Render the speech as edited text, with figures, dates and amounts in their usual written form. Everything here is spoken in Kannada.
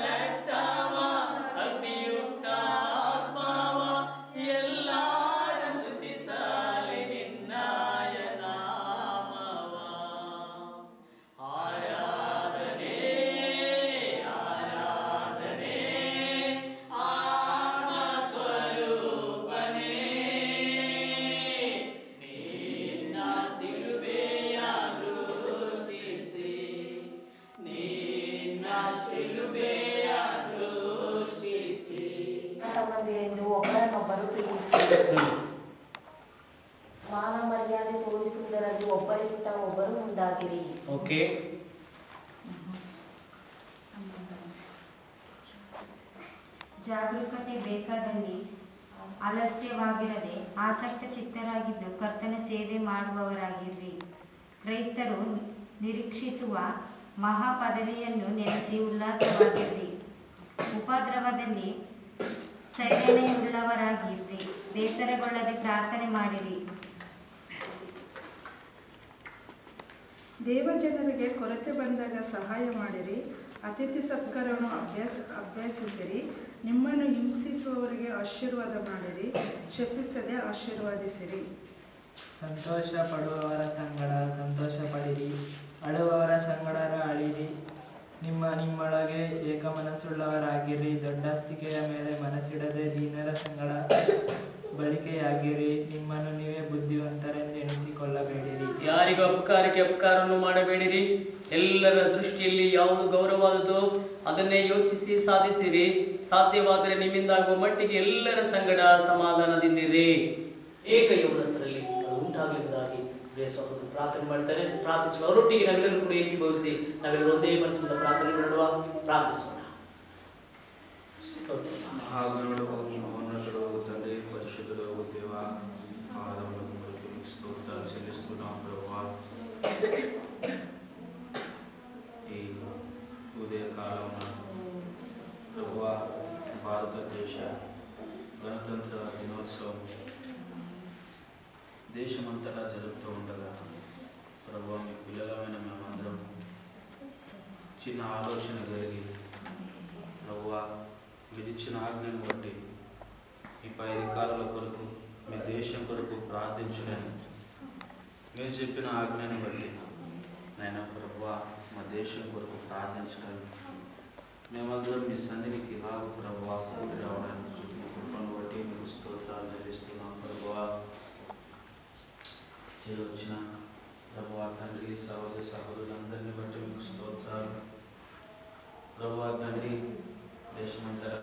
ರಕ್ತವ ಅಗ್ನಿಯುಕ್ತ ಆತ್ಮವ ಎಲ್ಲಾರು ಸ್ತುತಿಸಲಿ ನಿನ್ನಾಯ ನಾಮವ. ಆರಾಧನೆ ಆರಾಧನೆ ಆತ್ಮ ಸ್ವರೂಪನೇ, ನಿನ್ನ ಸಿಲುಬೆಯ ದೃಷ್ಟಿಸಿ, ನಿನ್ನ ಸಿಲುಬೆಯ ದೃಷ್ಟಿಸಿ. ತಮ್ಮಂದಿರೆಂದು ಒಬ್ಬರನ್ನೊಬ್ಬರು ಪ್ರೀತಿಸಿ, ಮಾನ ಮರ್ಯಾದೆ ತೋರಿಸುವುದರಲ್ಲಿ ಒಬ್ಬರಿಗಿಂತ ಒಬ್ಬರು ಮುಂದಾಗಿರಿ. ಓಕೆ, ಜಾಗರೂಕತೆ ಬೇಕಾದಲ್ಲಿ ಆಲಸ್ಯವಾಗಿರದೆ ಆಸಕ್ತ ಚಿತ್ತರಾಗಿದ್ದು ಕರ್ತನ ಸೇವೆ ಮಾಡುವವರಾಗಿರ್ರಿ. ಕ್ರೈಸ್ತರು ನಿರೀಕ್ಷಿಸುವ ಮಹಾಪದವಿಯನ್ನು ನೆನೆಸಿ ಉಲ್ಲಾಸವಾಗಿರ್ರಿ. ಉಪದ್ರವದಲ್ಲಿ ಸೈರಣೆಯುಳ್ಳವರಾಗಿರ್ರಿ. ಬೇಸರಗೊಳ್ಳದೆ ಪ್ರಾರ್ಥನೆ ಮಾಡಿರಿ. ದೇವಜನರಿಗೆ ಕೊರತೆ ಬಂದಾಗ ಸಹಾಯ ಮಾಡಿರಿ. ಅತಿಥಿ ಸತ್ಕಾರವನ್ನು ಅಭ್ಯಸಿಸಿರಿ. ನಿಮ್ಮನ್ನು ಹಿಂಸಿಸುವವರಿಗೆ ಆಶೀರ್ವಾದ ಮಾಡಿರಿ, ಶಪಿಸದೆ ಆಶೀರ್ವಾದಿಸಿರಿ. ಸಂತೋಷ ಪಡುವವರ ಸಂಗಡ ಸಂತೋಷ ಪಡಿರಿ, ಅಳುವವರ ಸಂಗಡ ಅಳಿರಿ. ನಿಮ್ಮೊಳಗೆ ಏಕಮನಸ್ಸುಳ್ಳವರಾಗಿರಿ. ದೊಡ್ಡಸ್ತಿಕೆಯ ಮೇಲೆ ಮನಸ್ಸಿಡದೆ ದೀನರ ಸಂಗಡ ಬಳಿಕೆಯಾಗಿರಿ. ನಿಮ್ಮನ್ನು ನೀವೇ ಬುದ್ಧಿವಂತರೆಂದು ಎಣಿಸಿಕೊಳ್ಳಬೇಡಿರಿ. ಯಾರಿಗೂ ಅಪಕಾರಕ್ಕೆ ಅಪಕಾರವನ್ನು ಮಾಡಬೇಡಿರಿ. ಎಲ್ಲರ ದೃಷ್ಟಿಯಲ್ಲಿ ಯಾವುದು ಗೌರವವಾದುದೋ ಅದನ್ನೇ ಯೋಚಿಸಿ ಸಾಧಿಸಿರಿ. ಸಾಧ್ಯವಾದರೆ ನಿಮ್ಮಿಂದಾಗುವ ಮಟ್ಟಿಗೆ ಎಲ್ಲರ ಸಂಗಡ ಸಮಾಧಾನದಿಂದಿರಿ. ಏಕ ಯೌವನಸ್ಥರಲ್ಲಿ ಅದು ಉಂಟಾಗಲಿದ್ದಾಗಿ ಸಹೋದರರು ಪ್ರಾರ್ಥನೆ ಮಾಡ್ತಾರೆ. ಪ್ರಾರ್ಥಿಸುವ ಅವರೊಟ್ಟಿಗೆ ನಾವೆಲ್ಲರೂ ಕೂಡ ಏಕೀಭವಿಸಿ ನಾವೆಲ್ಲರೂ ಒಂದೇ ಮನಸ್ಸಿಂದ ಪ್ರಾರ್ಥನೆ ಮಾಡುವ. ಪ್ರಾರ್ಥಿಸೋಣ. ತಂದೆ ಪರಿಶುದ್ಧರು ದೇವ, ಸ್ತೋತ್ರ ಚೆಲ್ಲಿస్తున్నాం ప్రభువా. ఈ ఉదయకాలమున ప్రభువా, భారతదేశ గణతంత్ర దినోత్సవం దేశమంతటా జరుపుతూ ఉండగా ప్రభువా, మీ పిల్లలమైన మేమందరం చిన్న ఆలోచన కలిగి ప్రభువా, విధించిన ఆజ్ఞను బట్టి ఈ పై అధికారుల కొరకు, మీ దేశం కొరకు ప్రార్థించునని మీరు చెప్పిన ఆజ్ఞను బట్టి నాయన ప్రభువా, మా దేశం కొరకు ప్రార్థించడానికి మేమందరం మీ సన్నిధికి ఇలాగ ప్రభువా కూడి రావడానికి చూపిన కృపను బట్టి మీకు స్తోత్రాలు చెల్లిస్తున్నాం ప్రభువా. చేరొచ్చిన ప్రభువా తండ్రి, సహోదర సహోదరులందరినీ బట్టి మీకు స్తోత్రాలు ప్రభువా. తండ్రి, దేశమంతటా